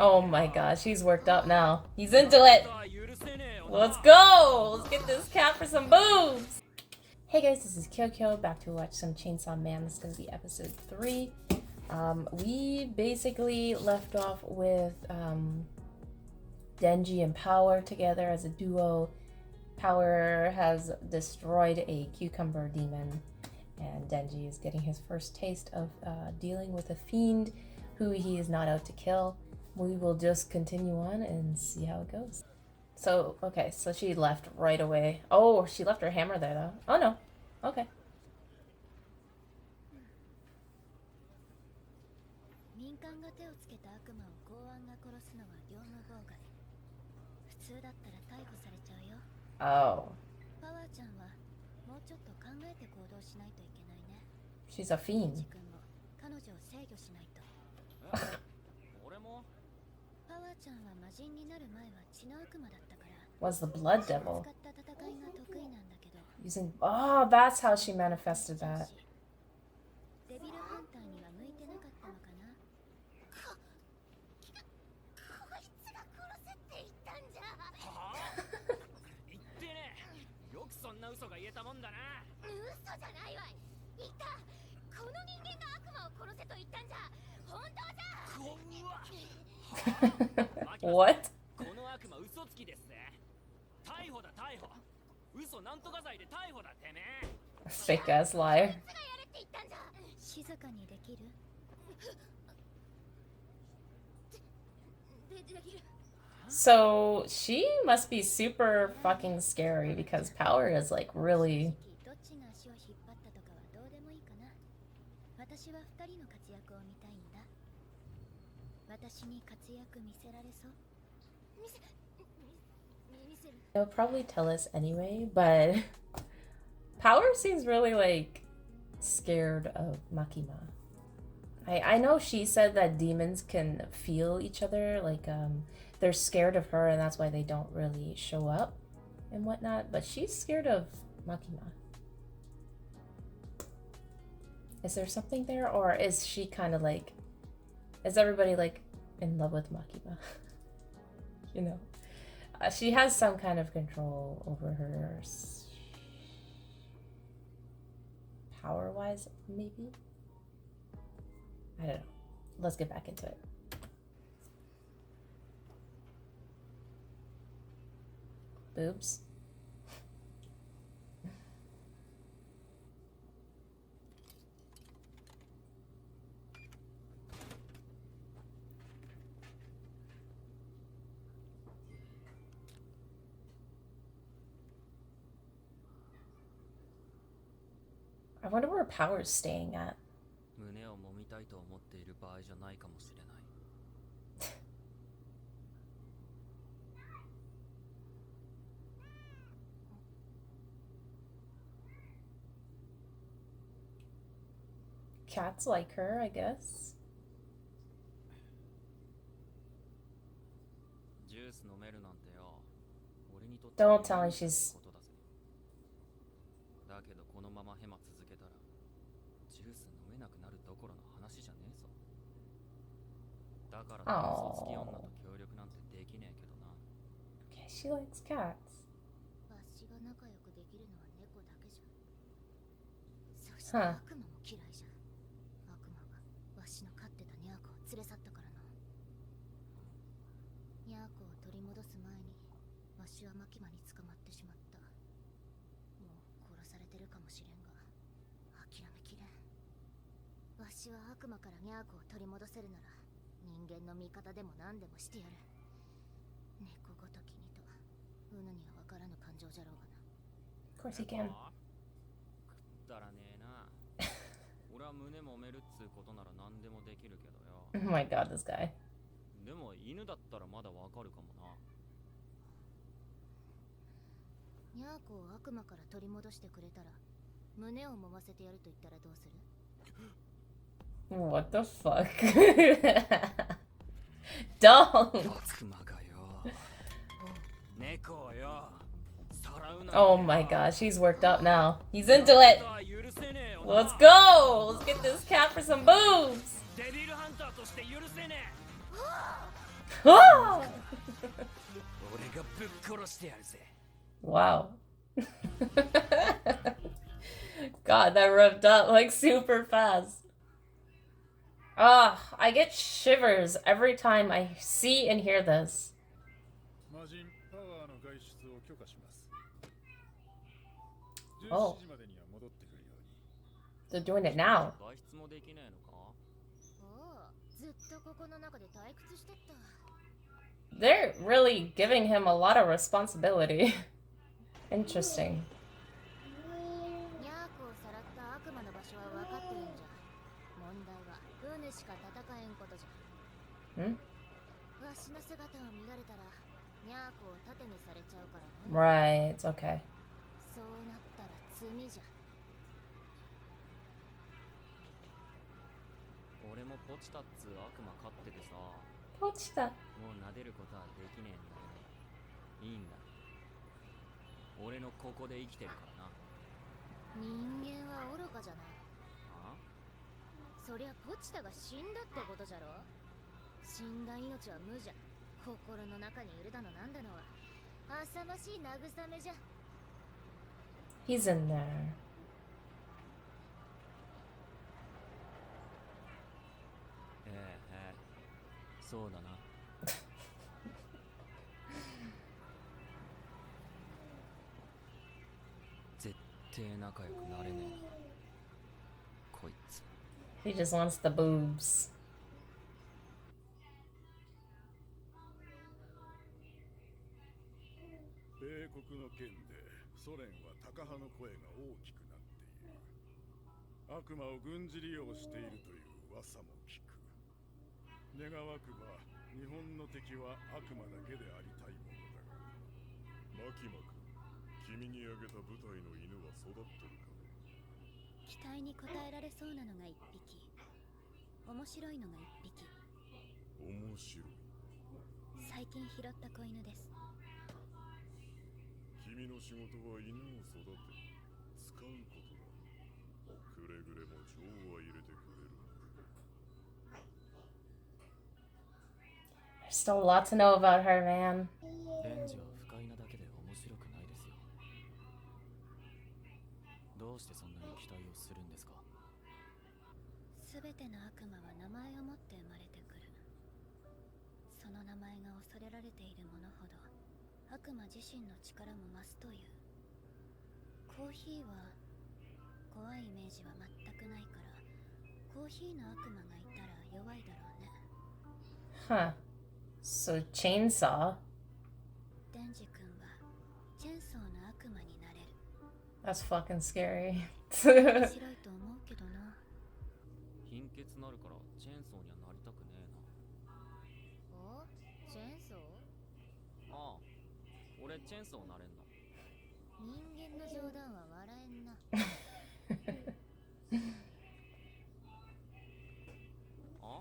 Oh my gosh, he's worked up now. He's into it. Let's go. Let's get this cat for some boobs. Hey guys, this is Kyokyo, back to watch some Chainsaw Man. This is going to be episode 3. We basically left off with Denji and Power together as a duo. Power has destroyed a cucumber demon, and Denji is getting his first taste of dealing with a fiend who he is not out to kill. We will just continue on and see how it goes. So, okay, so she left right away. Oh, she left her hammer there, though. Oh, no. Okay. Oh. She's a fiend. Was the blood devil using? Oh, that's how she manifested that. What? Fake ass liar. So she must be super fucking scary because Power is like really. They'll probably tell us anyway, but Power seems really like scared of Makima. I know she said that demons can feel each other, like they're scared of her and that's why they don't really show up and whatnot, but she's scared of Makima. Is there something there, or is she kind of like, is everybody like in love with Makima? You know, she has some kind of control over her power-wise, maybe? I don't know. Let's get back into it. Boobs. I wonder where Power's staying at. Cats like her, I guess. Don't tell me she's... Oh. Okay, she likes cats. Huh. Of course he can. Oh my god, this guy. What the fuck? Don't! Oh my gosh, he's worked up now. He's into it! Let's go! Let's get this cat for some boobs! Oh! Wow. God, that revved up like super fast. Ah, I get shivers every time I see and hear this. Oh. They're doing it now. They're really giving him a lot of responsibility. Interesting. Hmm? Right, okay. 俺もポチタっつう悪魔飼っててさ、ポチタ。もう撫でることはできねえんだよね。いいんだ。俺のここで生きてるからな。人間は愚かじゃない。あ？そりゃポチタが死んだってことじゃろ。死んだ命は無じゃ。心の中にいるだのなんだのは浅ましい慰めじゃ。 He's in there. そうだな。絶対仲良くなれねえな、こいつ。 He just wants the boobs. 米国の件でソ連はタカ派の声が大きくなっている。悪魔を軍事利用しているという噂も聞く。願わくば日本の敵は悪魔だけでありたいものだが。マキマ君、君にあげた部隊の犬は育ってるかね。期待に応えられそうなのが1匹、面白いのが1匹。面白い。最近拾った子犬です。君の仕事は犬を育て使うことだ。くれぐれも情は入れてくれる。 There's still a lot to know about her, man. レンジは不快なだけで面白くないですよ。どうしてそんなに期待をするんですか？すべての悪魔は名前を持って生まれてくる。その名前が恐れられているものほど悪魔自身の力も増すという。コーヒーは怖いイメージは全くないから、コーヒーの悪魔がいたら弱いだろうね。 Huh. So, chainsaw. デンジ君はチェンソーの悪魔になれる。 That's fucking scary. 面白いと思うけどな。貧血なるからチェーンソーにはなりたくねえな。お？チェンソー？ああ、俺チェーンソーなれんの。人間の冗談は笑えんな。あ？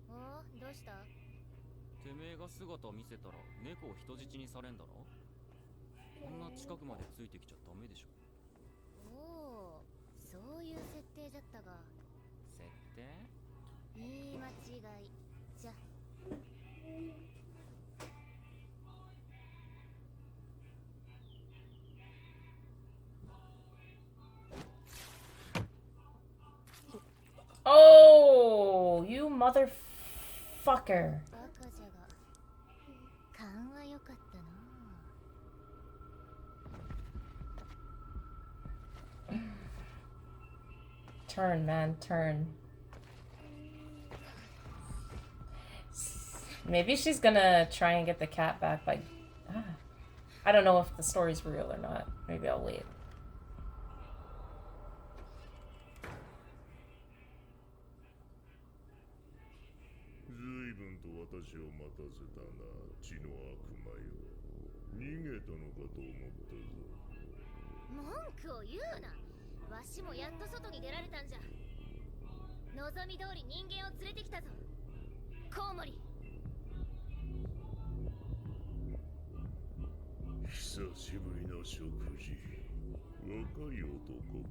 お？どうした？てめえが姿を見せたら猫を人質にされんだろ。こんな近くまでついてきちゃダメでしょ。おお、そういう設定だったが。設定？言い間違いじゃ。Oh, you motherfucker. バカじゃが勘は良かったな。 Turn, man, turn. Maybe she's gonna try and get the cat back by... I don't know if the story's real or not. Maybe I'll wait. 随分と私を待たせたな、血の悪魔よ。逃げたのかと思ったぞ。文句を言うな。わしもやっと外に出られたんじゃ。望み通り人間を連れてきたぞ、コウモリ。久しぶりの食事。若い男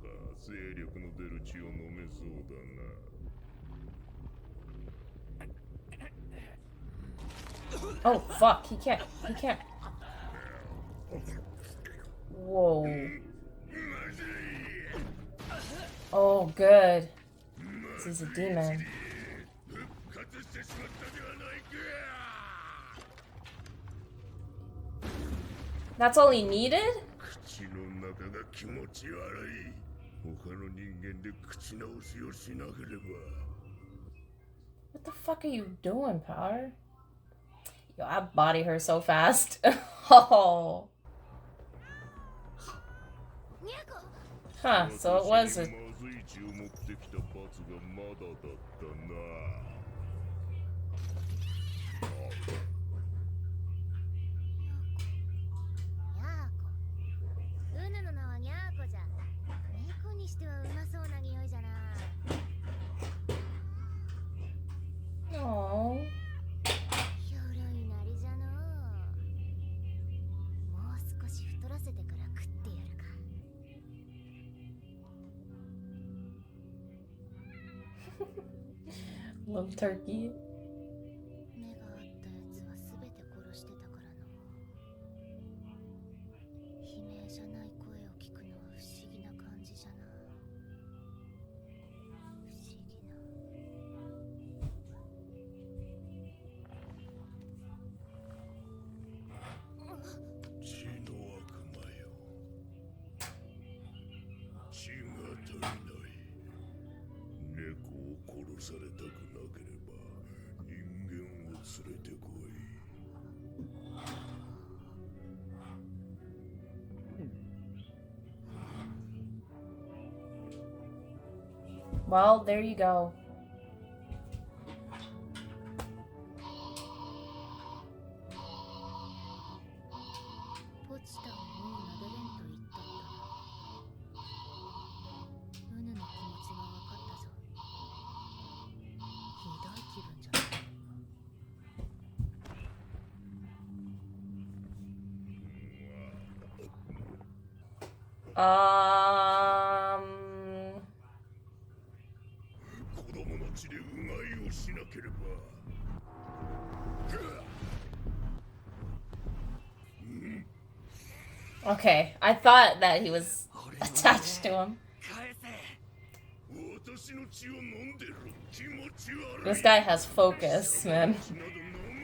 か。精力の出る血を飲めそうだな。Oh, fuck. He can't. He can't. Whoa. Oh, good. 'Cause he's a demon. That's all he needed? 口の中が気持ち悪い。他の人間で口直しをしなければ。 What the fuck are you doing, Power? Yo, I body her so fast. Oh. Huh, so it was a... まずい血を持ってきた罰がまだだったな。 うぬの名はニャーコじゃ。猫にしてはうまそうな匂いじゃな。 Aww. ひょろいなりじゃのう。もう少し太らせてから食ってやるか。 Little turkey. 目があったやつはすべて殺してたからの。悲鳴じゃない声を聞くのは不思議な感じじゃな。不思議な。 血の悪魔よ。血が足りない。猫を殺されたくなければ人間を連れてこい。 Well, there you go. Um... 子供の血でうがいをしなければ。 Okay, I thought that he was attached to him. 私の血を飲んでる。気持ち悪い。 This guy has focus, man. など飲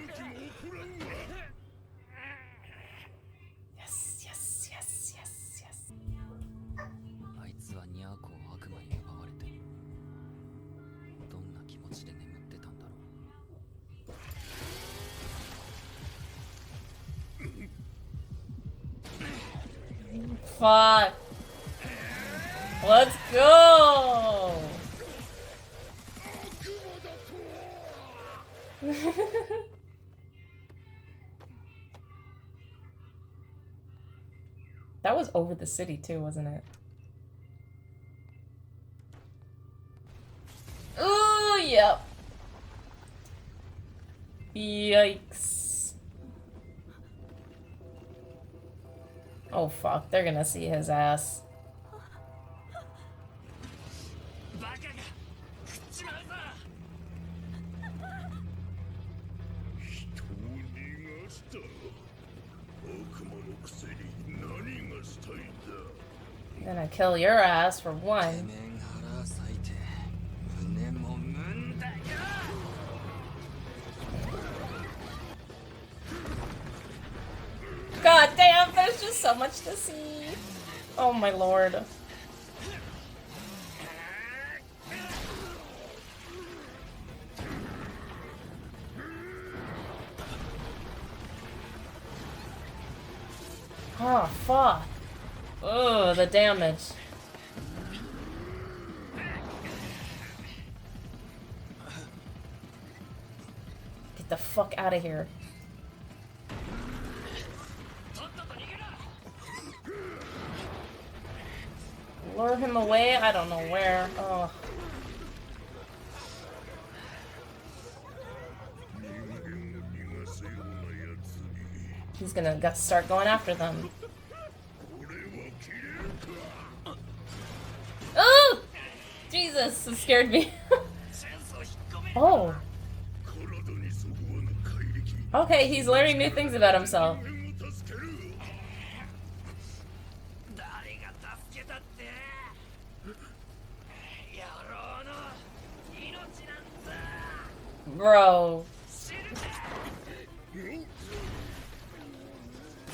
む気も起こらんわ。 Yes, yes, yes, yes, yes. あいつはニャーコを悪魔に奪われてどんな気持ちで眠ってたんだろう。 Fuck. Let's go. That was over the city too, wasn't it? Ooh, yep. Yikes. Oh fuck, they're gonna see his ass. バカが食っちまうぞ。人を逃がした。悪魔のくせに何がしたいんだ。 I'm gonna kill your ass for て one. めん腹裂いて胸もむんだよ。 God damn, there's just so much to see. Oh my lord. Oh, fuck. Oh, the damage. Get the fuck out of here. Lure him away? I don't know where. Oh. He's gonna start going after them. Oh! Jesus, it scared me. Oh. 体にそぐわぬ怪力。Okay, he's learning new things about himself. 人を助ける 誰が助けたって野郎の命なんだ Bro.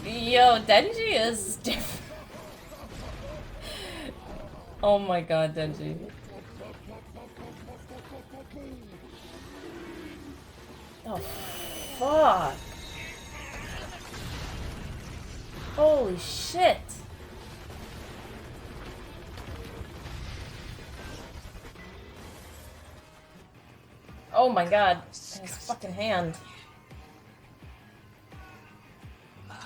Yo, Denji is different. Oh my god, Denji. Oh, fuck. Holy shit. Oh my god. His fucking hand. まだ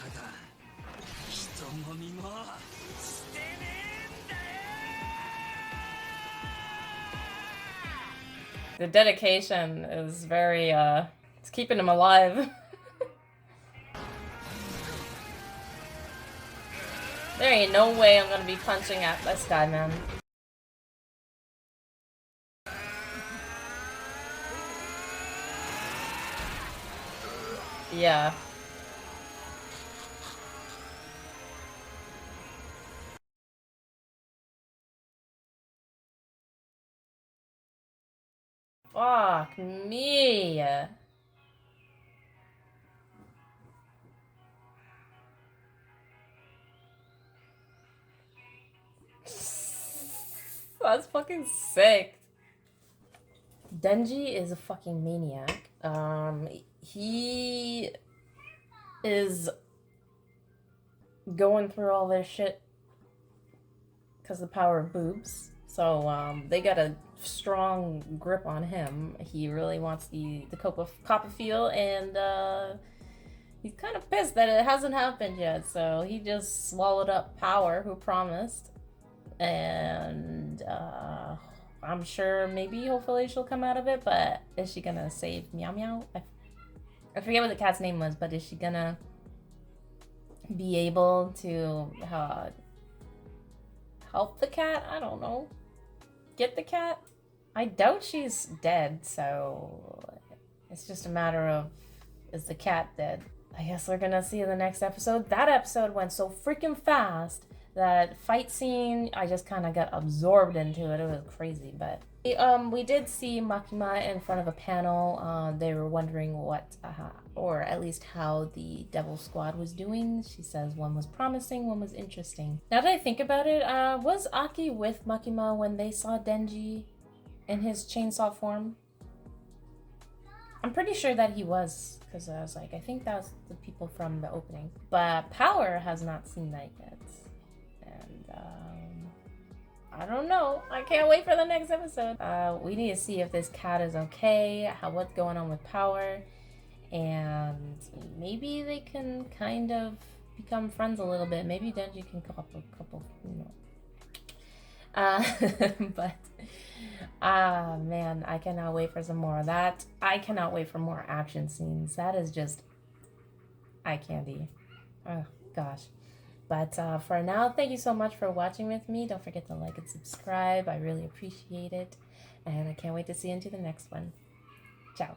人もみもしてねえんだよ The dedication is very, it's keeping him alive. There ain't no way I'm gonna be punching at this guy, man. Yeah. Fuck me. That's fucking sick. Denji is a fucking maniac. He is going through all this shit because of the power of boobs. So they got a strong grip on him. He really wants the Copperfield, and he's kind of pissed that it hasn't happened yet. So he just swallowed up Power, who promised, and I'm sure maybe hopefully she'll come out of it. But is she gonna save Meow Meow? I forget what the cat's name was, but is she gonna be able to help the cat? I don't know. Get the cat? I doubt she's dead, so it's just a matter of, is the cat dead? I guess we're gonna see in the next episode. That episode went so freaking fast. That fight scene, I just kind of got absorbed into it. It was crazy, but we did see Makima in front of a panel. They were wondering what, or at least how the Devil Squad was doing. She says one was promising, one was interesting. Now that I think about it, was Aki with Makima when they saw Denji in his chainsaw form? I'm pretty sure that he was, because I was like, I think that was the people from the opening. But Power has not seen that yet. I don't know. I can't wait for the next episode. We need to see if this cat is okay, what's going on with Power, and maybe they can kind of become friends a little bit. Maybe Denji can come up with a couple, but man, I cannot wait for some more of that. I cannot wait for more action scenes. That is just eye candy. Oh gosh. But for now, thank you so much for watching with me. Don't forget to like and subscribe. I really appreciate it. And I can't wait to see you into the next one. Ciao.